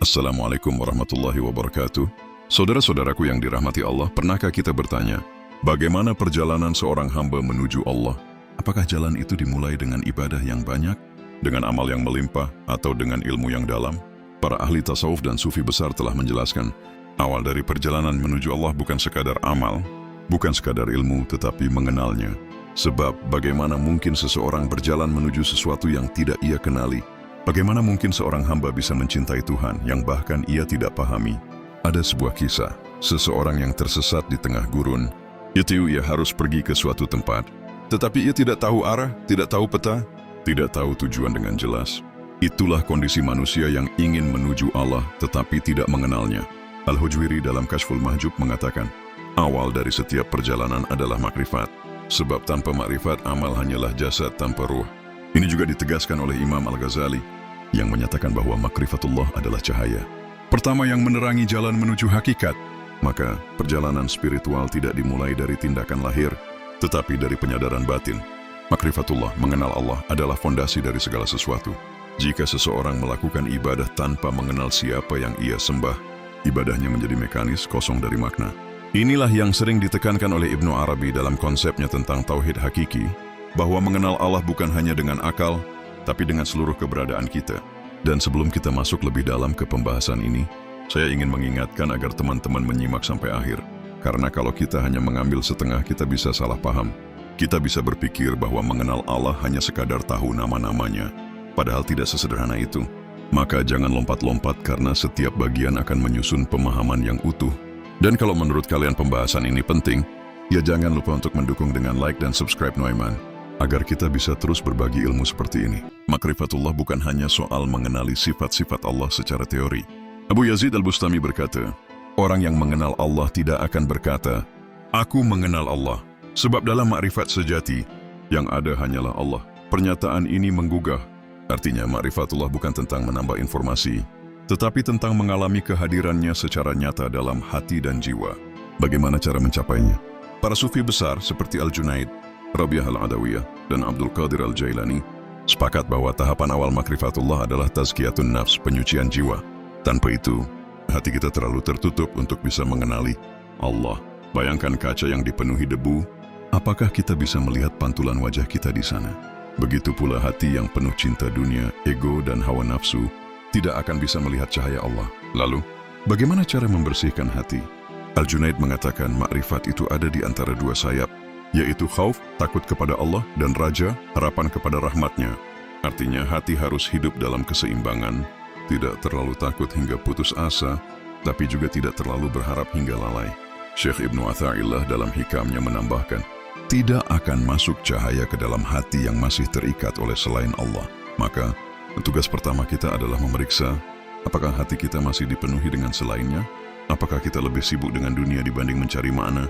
Assalamualaikum warahmatullahi wabarakatuh. Saudara-saudaraku yang dirahmati Allah, pernahkah kita bertanya, bagaimana perjalanan seorang hamba menuju Allah? Apakah jalan itu dimulai dengan ibadah yang banyak, dengan amal yang melimpah, atau dengan ilmu yang dalam? Para ahli tasawuf dan sufi besar telah menjelaskan, awal dari perjalanan menuju Allah bukan sekadar amal, bukan sekadar ilmu, tetapi mengenalnya. Sebab bagaimana mungkin seseorang berjalan menuju sesuatu yang tidak ia kenali? Bagaimana mungkin seorang hamba bisa mencintai Tuhan yang bahkan ia tidak pahami? Ada sebuah kisah, seseorang yang tersesat di tengah gurun. Itu ia harus pergi ke suatu tempat, tetapi ia tidak tahu arah, tidak tahu peta, tidak tahu tujuan dengan jelas. Itulah kondisi manusia yang ingin menuju Allah tetapi tidak mengenalnya. Al-Hujwiri dalam Kashful Mahjub mengatakan, awal dari setiap perjalanan adalah makrifat, sebab tanpa makrifat amal hanyalah jasad tanpa ruh. Ini juga ditegaskan oleh Imam Al-Ghazali yang menyatakan bahwa makrifatullah adalah cahaya pertama yang menerangi jalan menuju hakikat. Maka perjalanan spiritual tidak dimulai dari tindakan lahir, tetapi dari penyadaran batin. Makrifatullah, mengenal Allah, adalah fondasi dari segala sesuatu. Jika seseorang melakukan ibadah tanpa mengenal siapa yang ia sembah, ibadahnya menjadi mekanis, kosong dari makna. Inilah yang sering ditekankan oleh Ibnu Arabi dalam konsepnya tentang tauhid hakiki, bahwa mengenal Allah bukan hanya dengan akal, tapi dengan seluruh keberadaan kita. Dan sebelum kita masuk lebih dalam ke pembahasan ini, saya ingin mengingatkan agar teman-teman menyimak sampai akhir. Karena kalau kita hanya mengambil setengah, kita bisa salah paham. Kita bisa berpikir bahwa mengenal Allah hanya sekadar tahu nama-namanya, padahal tidak sesederhana itu. Maka jangan lompat-lompat karena setiap bagian akan menyusun pemahaman yang utuh. Dan kalau menurut kalian pembahasan ini penting, ya jangan lupa untuk mendukung dengan like dan subscribe Noiman, agar kita bisa terus berbagi ilmu seperti ini. Makrifatullah bukan hanya soal mengenali sifat-sifat Allah secara teori. Abu Yazid Al-Bustami berkata, orang yang mengenal Allah tidak akan berkata, aku mengenal Allah, sebab dalam makrifat sejati, yang ada hanyalah Allah. Pernyataan ini menggugah. Artinya makrifatullah bukan tentang menambah informasi, tetapi tentang mengalami kehadirannya secara nyata dalam hati dan jiwa. Bagaimana cara mencapainya? Para sufi besar seperti Al-Junaid, Rabi'ah Al-Adawiyah, dan Abdul Qadir Al-Jailani sepakat bahwa tahapan awal makrifatullah adalah tazkiyatun nafs, penyucian jiwa. Tanpa itu, hati kita terlalu tertutup untuk bisa mengenali Allah. Bayangkan kaca yang dipenuhi debu, apakah kita bisa melihat pantulan wajah kita di sana? Begitu pula hati yang penuh cinta dunia, ego, dan hawa nafsu tidak akan bisa melihat cahaya Allah. Lalu, bagaimana cara membersihkan hati? Al-Junaid mengatakan makrifat itu ada di antara dua sayap, yaitu khauf, takut kepada Allah, dan raja, harapan kepada rahmatnya. Artinya hati harus hidup dalam keseimbangan, tidak terlalu takut hingga putus asa, tapi juga tidak terlalu berharap hingga lalai. Syekh Ibnu Atha'illah dalam hikamnya menambahkan, tidak akan masuk cahaya ke dalam hati yang masih terikat oleh selain Allah. Maka, tugas pertama kita adalah memeriksa, apakah hati kita masih dipenuhi dengan selainnya? Apakah kita lebih sibuk dengan dunia dibanding mencari makna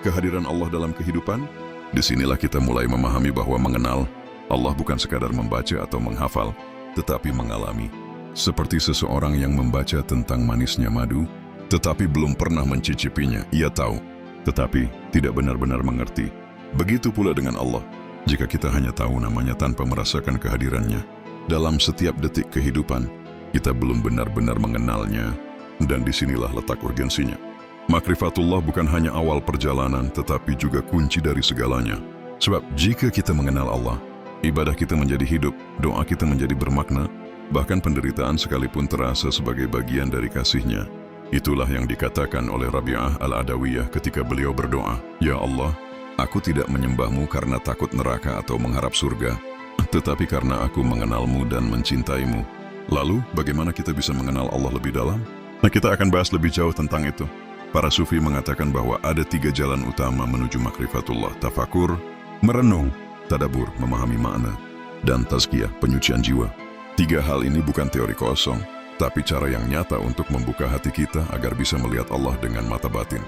kehadiran Allah dalam kehidupan? Disinilah kita mulai memahami bahwa mengenal Allah bukan sekadar membaca atau menghafal, tetapi mengalami. Seperti seseorang yang membaca tentang manisnya madu, tetapi belum pernah mencicipinya. Ia tahu, tetapi tidak benar-benar mengerti. Begitu pula dengan Allah. Jika kita hanya tahu namanya tanpa merasakan kehadirannya, dalam setiap detik kehidupan, kita belum benar-benar mengenalnya. Dan disinilah letak urgensinya. Makrifatullah bukan hanya awal perjalanan, tetapi juga kunci dari segalanya. Sebab jika kita mengenal Allah, ibadah kita menjadi hidup, doa kita menjadi bermakna, bahkan penderitaan sekalipun terasa sebagai bagian dari kasih-Nya. Itulah yang dikatakan oleh Rabi'ah Al-Adawiyah ketika beliau berdoa, ya Allah, aku tidak menyembah-Mu karena takut neraka atau mengharap surga, tetapi karena aku mengenal-Mu dan mencintai-Mu. Lalu, bagaimana kita bisa mengenal Allah lebih dalam? Nah, kita akan bahas lebih jauh tentang itu. Para sufi mengatakan bahwa ada 3 jalan utama menuju makrifatullah: tafakur, merenung, tadabur, memahami makna, dan tazkiyah, penyucian jiwa. 3 hal ini bukan teori kosong, tapi cara yang nyata untuk membuka hati kita agar bisa melihat Allah dengan mata batin.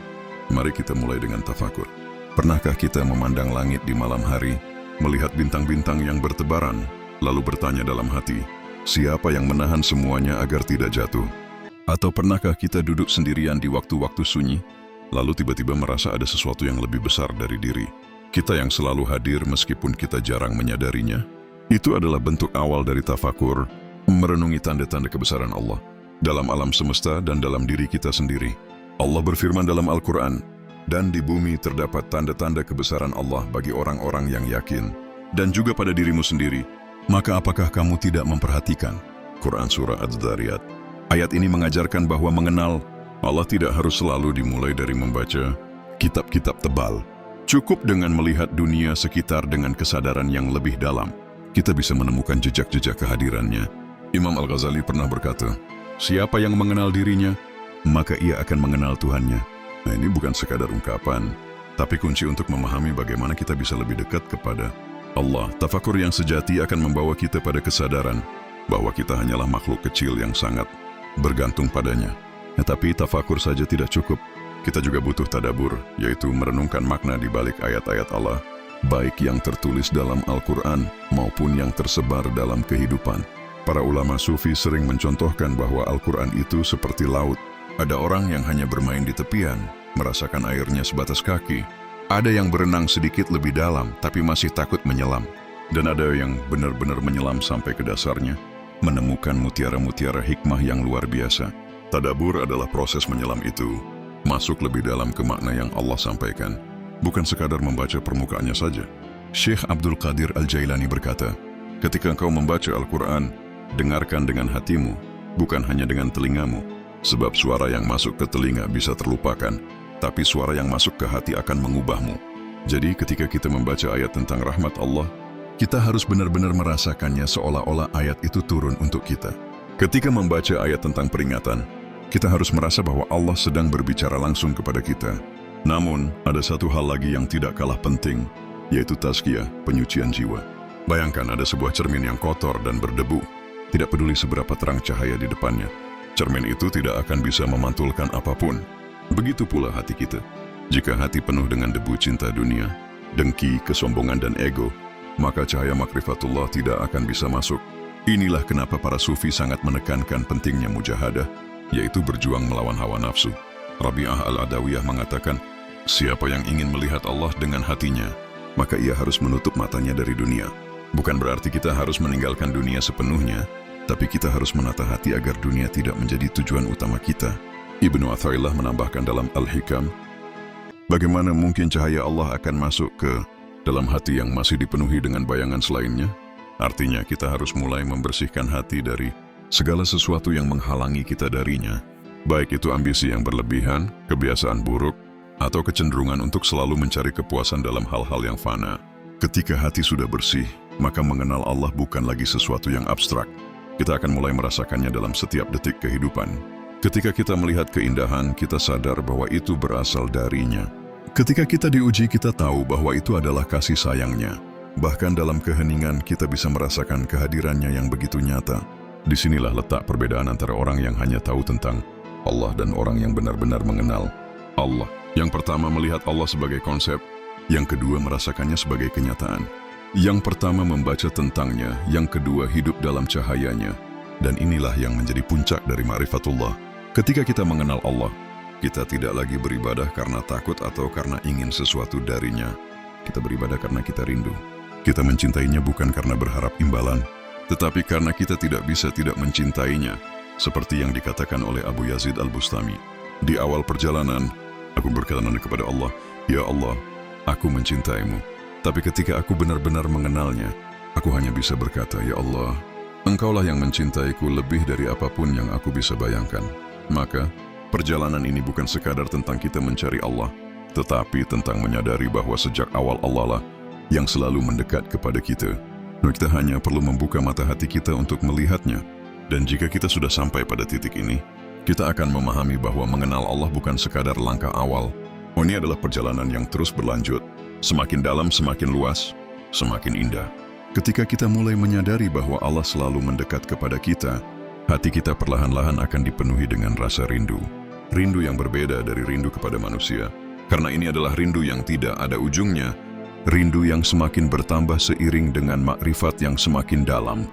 Mari kita mulai dengan tafakur. Pernahkah kita memandang langit di malam hari, melihat bintang-bintang yang bertebaran, lalu bertanya dalam hati, siapa yang menahan semuanya agar tidak jatuh? Atau pernahkah kita duduk sendirian di waktu-waktu sunyi, lalu tiba-tiba merasa ada sesuatu yang lebih besar dari diri? Kita yang selalu hadir meskipun kita jarang menyadarinya, itu adalah bentuk awal dari tafakur, merenungi tanda-tanda kebesaran Allah. dalam alam semesta dan dalam diri kita sendiri. Allah berfirman dalam Al-Quran, "Dan di bumi terdapat tanda-tanda kebesaran Allah bagi orang-orang yang yakin, dan juga pada dirimu sendiri. Maka apakah kamu tidak memperhatikan?" Quran Surah Adz-Dzariyat. Ayat ini mengajarkan bahwa mengenal Allah tidak harus selalu dimulai dari membaca kitab-kitab tebal. Cukup dengan melihat dunia sekitar dengan kesadaran yang lebih dalam, kita bisa menemukan jejak-jejak kehadirannya. Imam Al-Ghazali pernah berkata, "Siapa yang mengenal dirinya, maka ia akan mengenal Tuhannya." Nah, ini bukan sekadar ungkapan, tapi kunci untuk memahami bagaimana kita bisa lebih dekat kepada Allah. Tafakur yang sejati akan membawa kita pada kesadaran bahwa kita hanyalah makhluk kecil yang sangat bergantung padanya. Tapi tafakur saja tidak cukup. Kita juga butuh tadabur, yaitu merenungkan makna di balik ayat-ayat Allah, baik yang tertulis dalam Al-Quran maupun yang tersebar dalam kehidupan. Para ulama sufi sering mencontohkan bahwa Al-Quran itu seperti laut. Ada orang yang hanya bermain di tepian, merasakan airnya sebatas kaki. Ada yang berenang sedikit lebih dalam, tapi masih takut menyelam. Dan ada yang benar-benar menyelam sampai ke dasarnya, menemukan mutiara-mutiara hikmah yang luar biasa. Tadabur adalah proses menyelam itu, masuk lebih dalam ke makna yang Allah sampaikan, bukan sekadar membaca permukaannya saja. Syekh Abdul Qadir Al-Jailani berkata, "Ketika engkau membaca Al-Quran, dengarkan dengan hatimu, bukan hanya dengan telingamu. Sebab suara yang masuk ke telinga bisa terlupakan, tapi suara yang masuk ke hati akan mengubahmu." Jadi ketika kita membaca ayat tentang rahmat Allah, kita harus benar-benar merasakannya seolah-olah ayat itu turun untuk kita. Ketika membaca ayat tentang peringatan, kita harus merasa bahwa Allah sedang berbicara langsung kepada kita. Namun, ada satu hal lagi yang tidak kalah penting, yaitu tazkiyah, penyucian jiwa. Bayangkan ada sebuah cermin yang kotor dan berdebu. Tidak peduli seberapa terang cahaya di depannya, cermin itu tidak akan bisa memantulkan apapun. Begitu pula hati kita. Jika hati penuh dengan debu cinta dunia, dengki, kesombongan, dan ego, maka cahaya makrifatullah tidak akan bisa masuk. Inilah kenapa para sufi sangat menekankan pentingnya mujahadah, yaitu berjuang melawan hawa nafsu. Rabi'ah Al-Adawiyah mengatakan, siapa yang ingin melihat Allah dengan hatinya, maka ia harus menutup matanya dari dunia. Bukan berarti kita harus meninggalkan dunia sepenuhnya, tapi kita harus menata hati agar dunia tidak menjadi tujuan utama kita. Ibnu Athaillah menambahkan dalam Al-Hikam, bagaimana mungkin cahaya Allah akan masuk ke dalam hati yang masih dipenuhi dengan bayangan selainnya? Artinya kita harus mulai membersihkan hati dari segala sesuatu yang menghalangi kita darinya, baik itu ambisi yang berlebihan, kebiasaan buruk, atau kecenderungan untuk selalu mencari kepuasan dalam hal-hal yang fana. Ketika hati sudah bersih, maka mengenal Allah bukan lagi sesuatu yang abstrak. Kita akan mulai merasakannya dalam setiap detik kehidupan. Ketika kita melihat keindahan, kita sadar bahwa itu berasal darinya. Ketika kita diuji, kita tahu bahwa itu adalah kasih sayangnya. Bahkan dalam keheningan, kita bisa merasakan kehadirannya yang begitu nyata. Disinilah letak perbedaan antara orang yang hanya tahu tentang Allah dan orang yang benar-benar mengenal Allah. Yang pertama melihat Allah sebagai konsep, yang kedua merasakannya sebagai kenyataan. Yang pertama membaca tentangnya, yang kedua hidup dalam cahayanya. Dan inilah yang menjadi puncak dari ma'rifatullah. Ketika kita mengenal Allah, kita tidak lagi beribadah karena takut atau karena ingin sesuatu darinya. Kita beribadah karena kita rindu. Kita mencintainya bukan karena berharap imbalan, tetapi karena kita tidak bisa tidak mencintainya, seperti yang dikatakan oleh Abu Yazid Al-Bustami. Di awal perjalanan, aku berkata kepada Allah, "Ya Allah, aku mencintaimu." Tapi ketika aku benar-benar mengenalnya, aku hanya bisa berkata, "Ya Allah, Engkaulah yang mencintaiku lebih dari apapun yang aku bisa bayangkan." Maka, perjalanan ini bukan sekadar tentang kita mencari Allah, tetapi tentang menyadari bahwa sejak awal Allah lah yang selalu mendekat kepada kita. Kita hanya perlu membuka mata hati kita untuk melihatnya. Dan jika kita sudah sampai pada titik ini, kita akan memahami bahwa mengenal Allah bukan sekadar langkah awal. Ini adalah perjalanan yang terus berlanjut. Semakin dalam, semakin luas, semakin indah. Ketika kita mulai menyadari bahwa Allah selalu mendekat kepada kita, hati kita perlahan-lahan akan dipenuhi dengan rasa rindu. Rindu yang berbeda dari rindu kepada manusia. Karena ini adalah rindu yang tidak ada ujungnya. Rindu yang semakin bertambah seiring dengan makrifat yang semakin dalam.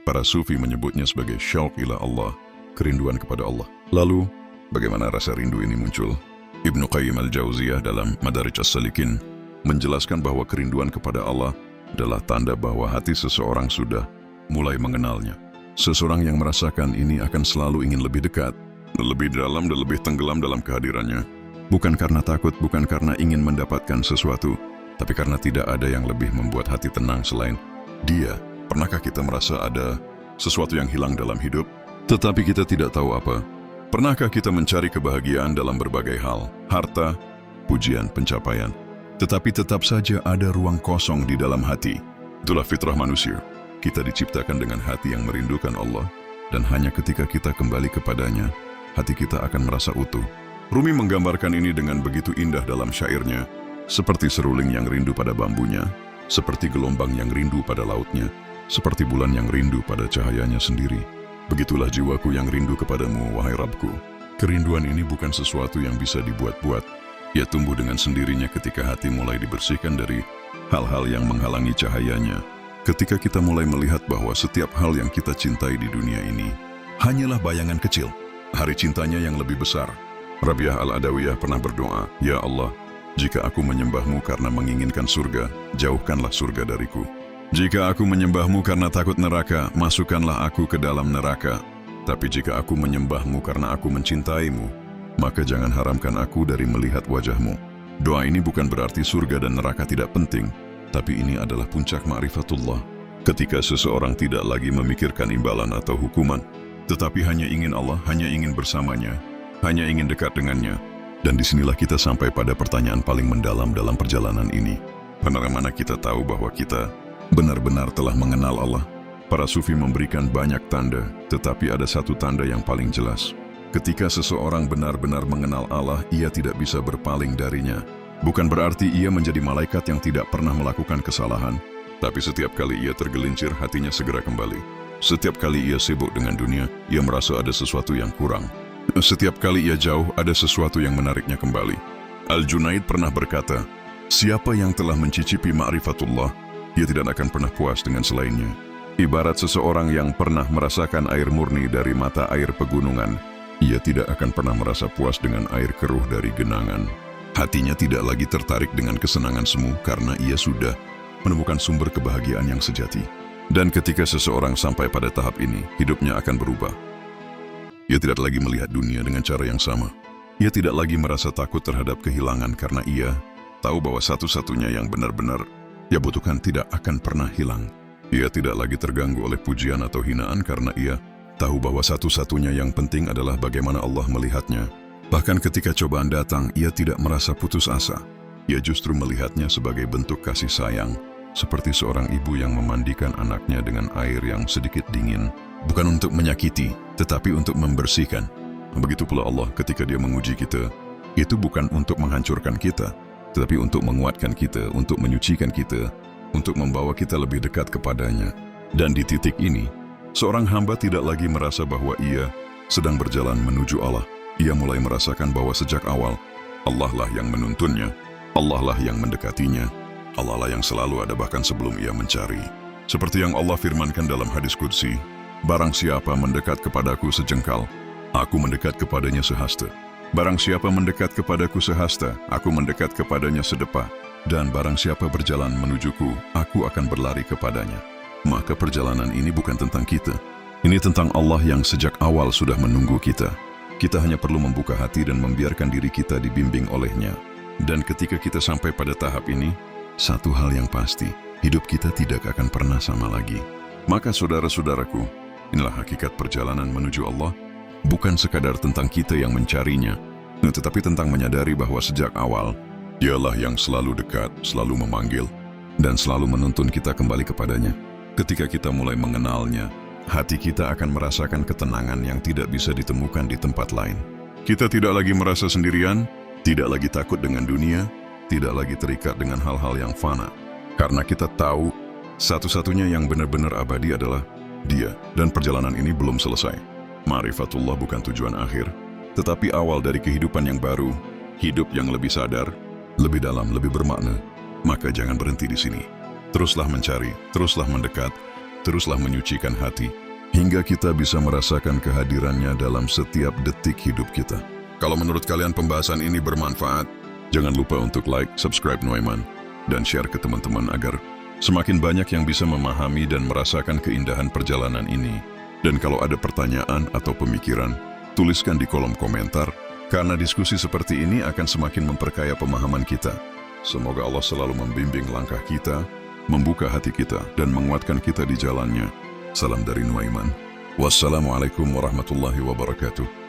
Para sufi menyebutnya sebagai syauq ila Allah, kerinduan kepada Allah. Lalu, bagaimana rasa rindu ini muncul? Ibnu Qayyim Al-Jauziyah dalam Madarij As-Salikin menjelaskan bahwa kerinduan kepada Allah adalah tanda bahwa hati seseorang sudah mulai mengenalnya. Seseorang yang merasakan ini akan selalu ingin lebih dekat, lebih dalam dan lebih tenggelam dalam kehadirannya. Bukan karena takut, bukan karena ingin mendapatkan sesuatu, tapi karena tidak ada yang lebih membuat hati tenang selain Dia. Pernahkah kita merasa ada sesuatu yang hilang dalam hidup, tetapi kita tidak tahu apa? Pernahkah kita mencari kebahagiaan dalam berbagai hal, harta, pujian, pencapaian, tetapi tetap saja ada ruang kosong di dalam hati? Itulah fitrah manusia. Kita diciptakan dengan hati yang merindukan Allah, dan hanya ketika kita kembali kepadanya, hati kita akan merasa utuh. Rumi menggambarkan ini dengan begitu indah dalam syairnya, seperti seruling yang rindu pada bambunya, seperti gelombang yang rindu pada lautnya, seperti bulan yang rindu pada cahayanya sendiri. Begitulah jiwaku yang rindu kepadamu, wahai Rabbku. Kerinduan ini bukan sesuatu yang bisa dibuat-buat. Ia tumbuh dengan sendirinya ketika hati mulai dibersihkan dari hal-hal yang menghalangi cahayanya. Ketika kita mulai melihat bahwa setiap hal yang kita cintai di dunia ini hanyalah bayangan kecil, hari cintanya yang lebih besar. Rabi'ah Al-Adawiyah pernah berdoa, "Ya Allah, jika aku menyembahmu karena menginginkan surga, jauhkanlah surga dariku. Jika aku menyembahmu karena takut neraka, masukkanlah aku ke dalam neraka. Tapi jika aku menyembahmu karena aku mencintaimu, maka jangan haramkan aku dari melihat wajahmu." Doa ini bukan berarti surga dan neraka tidak penting, tapi ini adalah puncak ma'rifatullah. Ketika seseorang tidak lagi memikirkan imbalan atau hukuman, tetapi hanya ingin Allah, hanya ingin bersamanya, hanya ingin dekat dengannya. Dan disinilah kita sampai pada pertanyaan paling mendalam dalam perjalanan ini. Bagaimana kita tahu bahwa kita benar-benar telah mengenal Allah? Para sufi memberikan banyak tanda, tetapi ada satu tanda yang paling jelas. Ketika seseorang benar-benar mengenal Allah, ia tidak bisa berpaling darinya. Bukan berarti ia menjadi malaikat yang tidak pernah melakukan kesalahan, tapi setiap kali ia tergelincir, hatinya segera kembali. Setiap kali ia sibuk dengan dunia, ia merasa ada sesuatu yang kurang. Setiap kali ia jauh, ada sesuatu yang menariknya kembali. Al-Junaid pernah berkata, "Siapa yang telah mencicipi ma'rifatullah, ia tidak akan pernah puas dengan selainnya." Ibarat seseorang yang pernah merasakan air murni dari mata air pegunungan, ia tidak akan pernah merasa puas dengan air keruh dari genangan. Hatinya tidak lagi tertarik dengan kesenangan semu karena ia sudah menemukan sumber kebahagiaan yang sejati. Dan ketika seseorang sampai pada tahap ini, hidupnya akan berubah. Ia tidak lagi melihat dunia dengan cara yang sama. Ia tidak lagi merasa takut terhadap kehilangan karena ia tahu bahwa satu-satunya yang benar-benar ia butuhkan tidak akan pernah hilang. Ia tidak lagi terganggu oleh pujian atau hinaan karena ia tahu bahwa satu-satunya yang penting adalah bagaimana Allah melihatnya. Bahkan ketika cobaan datang, ia tidak merasa putus asa. Ia justru melihatnya sebagai bentuk kasih sayang, seperti seorang ibu yang memandikan anaknya dengan air yang sedikit dingin, bukan untuk menyakiti, tetapi untuk membersihkan. Begitu pula Allah ketika Dia menguji kita, itu bukan untuk menghancurkan kita, tetapi untuk menguatkan kita, untuk menyucikan kita, untuk membawa kita lebih dekat kepadanya. Dan di titik ini, seorang hamba tidak lagi merasa bahwa ia sedang berjalan menuju Allah. Ia mulai merasakan bahwa sejak awal, Allah lah yang menuntunnya, Allah lah yang mendekatinya, Allah lah yang selalu ada bahkan sebelum ia mencari. Seperti yang Allah firmankan dalam hadis qudsi, "Barang siapa mendekat kepadaku sejengkal, aku mendekat kepadanya sehasta. Barang siapa mendekat kepadaku sehasta, aku mendekat kepadanya sedepa. Dan barang siapa berjalan menujuku, aku akan berlari kepadanya." Maka perjalanan ini bukan tentang kita. Ini tentang Allah yang sejak awal sudah menunggu kita. Kita hanya perlu membuka hati dan membiarkan diri kita dibimbing olehnya. Dan ketika kita sampai pada tahap ini, satu hal yang pasti, hidup kita tidak akan pernah sama lagi. Maka saudara-saudaraku, inilah hakikat perjalanan menuju Allah. Bukan sekadar tentang kita yang mencarinya, tetapi tentang menyadari bahwa sejak awal, Dialah yang selalu dekat, selalu memanggil, dan selalu menuntun kita kembali kepadanya. Ketika kita mulai mengenalnya, hati kita akan merasakan ketenangan yang tidak bisa ditemukan di tempat lain. Kita tidak lagi merasa sendirian, tidak lagi takut dengan dunia, tidak lagi terikat dengan hal-hal yang fana. Karena kita tahu, satu-satunya yang benar-benar abadi adalah Dia, dan perjalanan ini belum selesai. Ma'rifatullah bukan tujuan akhir, tetapi awal dari kehidupan yang baru, hidup yang lebih sadar, lebih dalam, lebih bermakna. Maka jangan berhenti di sini. Teruslah mencari, teruslah mendekat, teruslah menyucikan hati, hingga kita bisa merasakan kehadirannya dalam setiap detik hidup kita. Kalau menurut kalian pembahasan ini bermanfaat, jangan lupa untuk like, subscribe Nuaiman, dan share ke teman-teman agar semakin banyak yang bisa memahami dan merasakan keindahan perjalanan ini. Dan kalau ada pertanyaan atau pemikiran, tuliskan di kolom komentar, karena diskusi seperti ini akan semakin memperkaya pemahaman kita. Semoga Allah selalu membimbing langkah kita, membuka hati kita, dan menguatkan kita di jalannya. Salam dari Nuaiman. Wassalamualaikum warahmatullahi wabarakatuh.